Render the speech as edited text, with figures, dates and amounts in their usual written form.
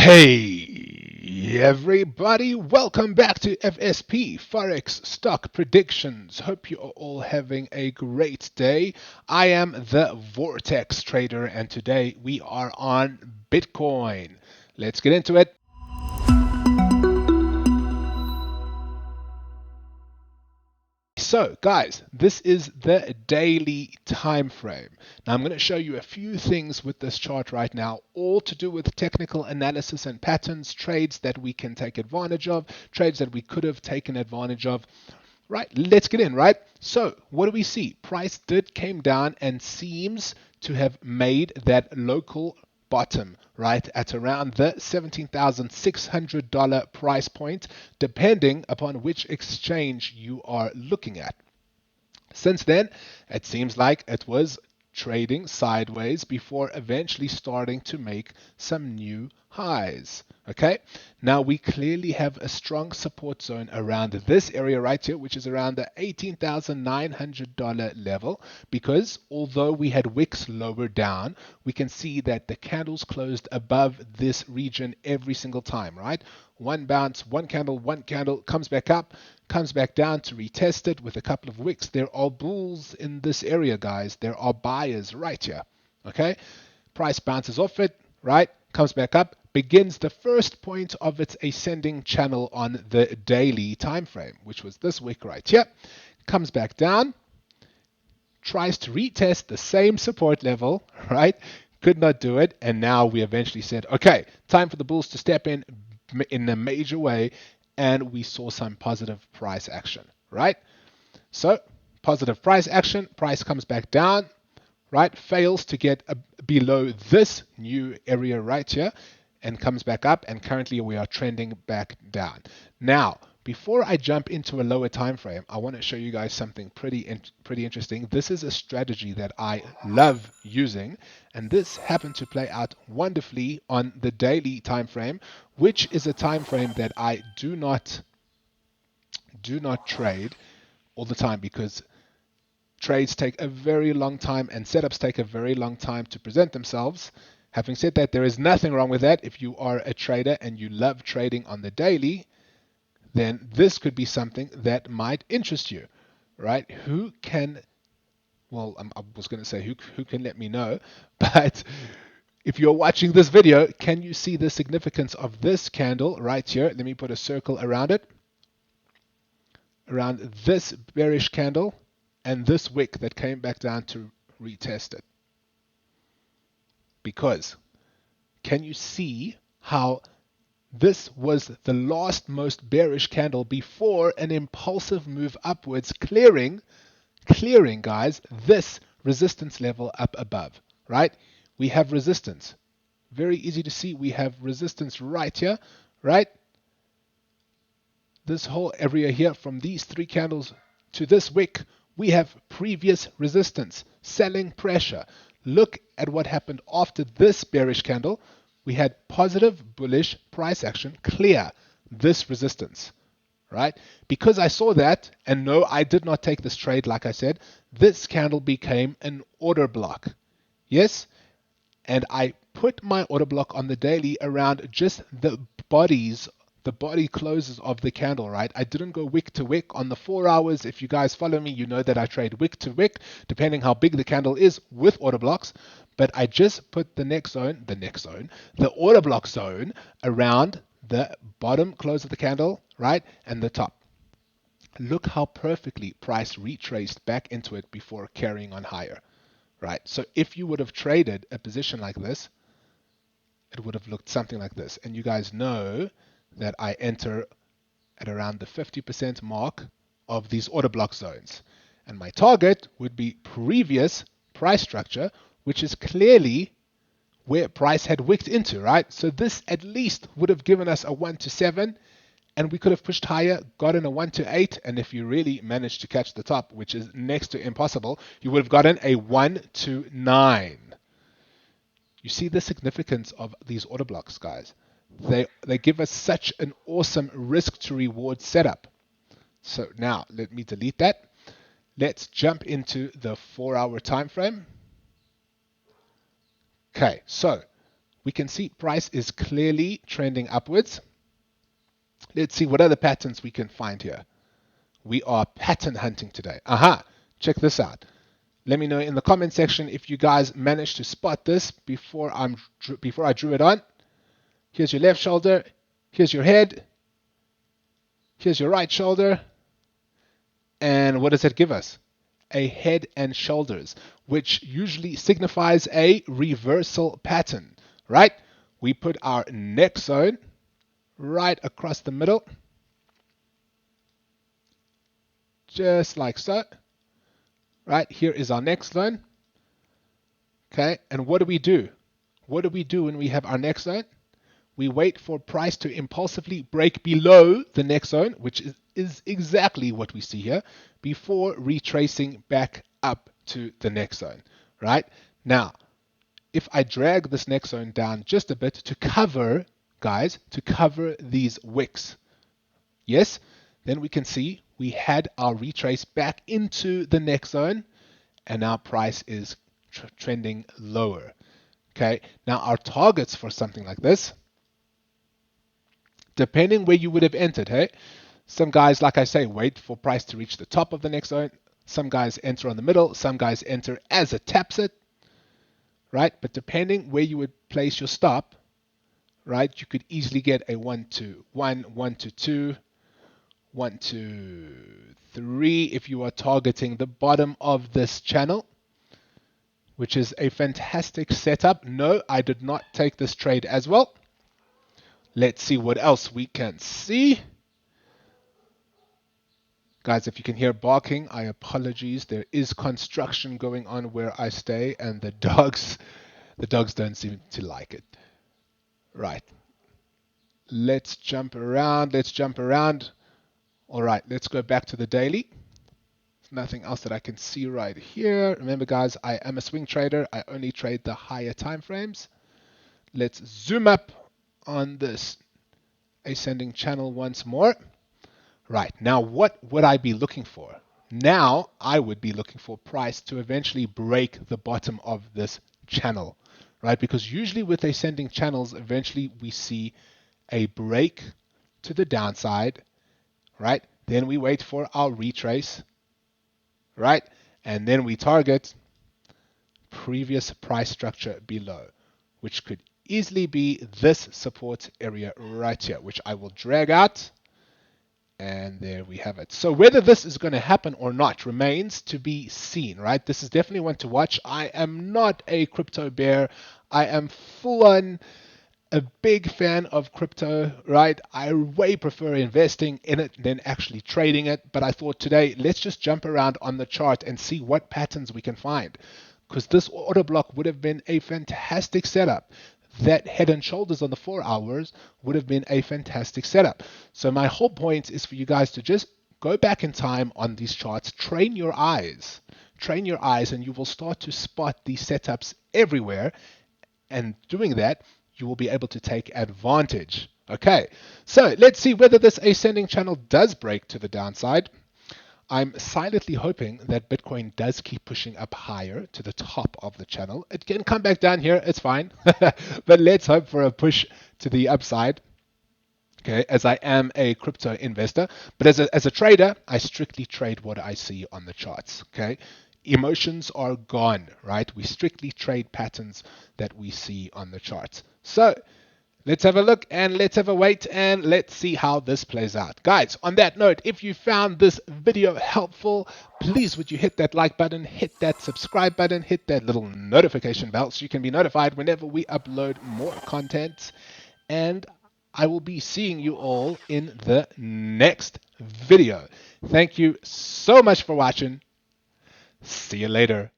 Hey everybody, welcome back to FSP Forex-Stock-Predictions. Hope you are all having a great day. I am the Vortex Trader and today we are on Bitcoin. Let's get into it. So guys, this is the daily time frame. Now I'm going to show you a few things with this chart right now, all to do with technical analysis and patterns, trades that we can take advantage of, trades that we could have taken advantage of. Right, let's get in, right? So what do we see? Price came down and seems to have made that local bottom, right, at around the $17,600 price point, depending upon which exchange you are looking at. Since then, it seems like it was trading sideways before eventually starting to make some new highs. Okay, now we clearly have a strong support zone around this area right here, which is around the $18,900 level, because although we had wicks lower down, we can see that the candles closed above this region every single time, right? One bounce, one candle, comes back up, comes back down to retest it with a couple of wicks. There are bulls in this area, guys. There are buyers right here. Okay, price bounces off it, right? Comes back up, begins the first point of its ascending channel on the daily time frame, which was this wick right here. Comes back down, tries to retest the same support level, right? Could not do it, and now we eventually said, okay, time for the bulls to step in a major way, and we saw some positive price action, right? So positive price action, price comes back down, right? Fails to get below this new area right here and comes back up, and currently we are trending back down. Now, before I jump into a lower time frame, I want to show you guys something pretty interesting. This is a strategy that I love using, and this happened to play out wonderfully on the daily time frame, which is a time frame that I do not trade all the time, because trades take a very long time and setups take a very long time to present themselves. Having said that, there is nothing wrong with that. If you are a trader and you love trading on the daily, then this could be something that might interest you, right? Who can, well, I was going to say who can let me know, but if you're watching this video, can you see the significance of this candle right here? Let me put a circle around it, around this bearish candle and this wick that came back down to retest it. Because can you see how this was the last most bearish candle before an impulsive move upwards, clearing, guys, this resistance level up above, right? We have resistance. Very easy to see. We have resistance right here, right? This whole area here, from these three candles to this wick, we have previous resistance, selling pressure. Look at what happened after this bearish candle. We had positive bullish price action clear this resistance, right? Because I saw that, and no, I did not take this trade, like I said, this candle became an order block. Yes, and I put my order block on the daily around just the body closes of the candle, right? I didn't go wick to wick on the 4 hours. If you guys follow me, you know that I trade wick to wick, depending how big the candle is with order blocks. But I just put the order block zone around the bottom close of the candle, right? And the top. Look how perfectly price retraced back into it before carrying on higher, right? So if you would have traded a position like this, it would have looked something like this. And you guys know that I enter at around the 50% mark of these order block zones. And my target would be previous price structure, which is clearly where price had wicked into, right? So this at least would have given us a 1 to 7, and we could have pushed higher, gotten a 1 to 8, and if you really managed to catch the top, which is next to impossible, you would have gotten a 1 to 9. You see the significance of these order blocks, guys. They give us such an awesome risk to reward setup. So now let me delete that. Let's jump into the 4 hour time frame. Okay, so we can see price is clearly trending upwards. Let's see what other patterns we can find here. We are pattern hunting today. Aha, check this out. Let me know in the comment section if you guys managed to spot this before I drew it on. Here's your left shoulder, here's your head, here's your right shoulder, and what does it give us? A head and shoulders, which usually signifies a reversal pattern, right? We put our neck zone right across the middle, just like so. Right, here is our next zone. Okay, and what do? What do we do when we have our next zone? We wait for price to impulsively break below the next zone, which is exactly what we see here, before retracing back up to the next zone, right? Now, if I drag this next zone down just a bit to cover, guys, to cover these wicks, yes, then we can see we had our retrace back into the next zone, and our price is trending lower. Okay, now our targets for something like this, depending where you would have entered, hey, some guys, like I say, wait for price to reach the top of the next zone. Some guys enter on the middle. Some guys enter as it taps it, right? But depending where you would place your stop, right, you could easily get a 1 to 1, 1 to 2, 1 to 3 if you are targeting the bottom of this channel, which is a fantastic setup. No, I did not take this trade as well. Let's see what else we can see. Guys, if you can hear barking, I apologize. There is construction going on where I stay, and the dogs don't seem to like it. Right. Let's jump around. All right, let's go back to the daily. There's nothing else that I can see right here. Remember, guys, I am a swing trader. I only trade the higher time frames. Let's zoom up on this ascending channel once more. Right, now what would I be looking for? Now I would be looking for price to eventually break the bottom of this channel, right? Because usually with ascending channels, eventually we see a break to the downside, right? Then we wait for our retrace, right? And then we target previous price structure below, which could easily be this support area right here, which I will drag out. And there we have it. So whether this is going to happen or not remains to be seen, right? This is definitely one to watch. I am not a crypto bear. I am full on a big fan of crypto, right? I way prefer investing in it than actually trading it. But I thought today, let's just jump around on the chart and see what patterns we can find. Because this order block would have been a fantastic setup. That head and shoulders on the 4 hours would have been a fantastic setup. So my whole point is for you guys to just go back in time on these charts, train your eyes, and you will start to spot these setups everywhere. And doing that, you will be able to take advantage. Okay, so let's see whether this ascending channel does break to the downside. I'm silently hoping that Bitcoin does keep pushing up higher to the top of the channel. It can come back down here, it's fine. But let's hope for a push to the upside. Okay, as I am a crypto investor, but as a trader, I strictly trade what I see on the charts. Okay, emotions are gone, right? We strictly trade patterns that we see on the charts. So let's have a look and let's have a wait and let's see how this plays out. Guys, on that note, if you found this video helpful, please would you hit that like button, hit that subscribe button, hit that little notification bell so you can be notified whenever we upload more content. And I will be seeing you all in the next video. Thank you so much for watching. See you later.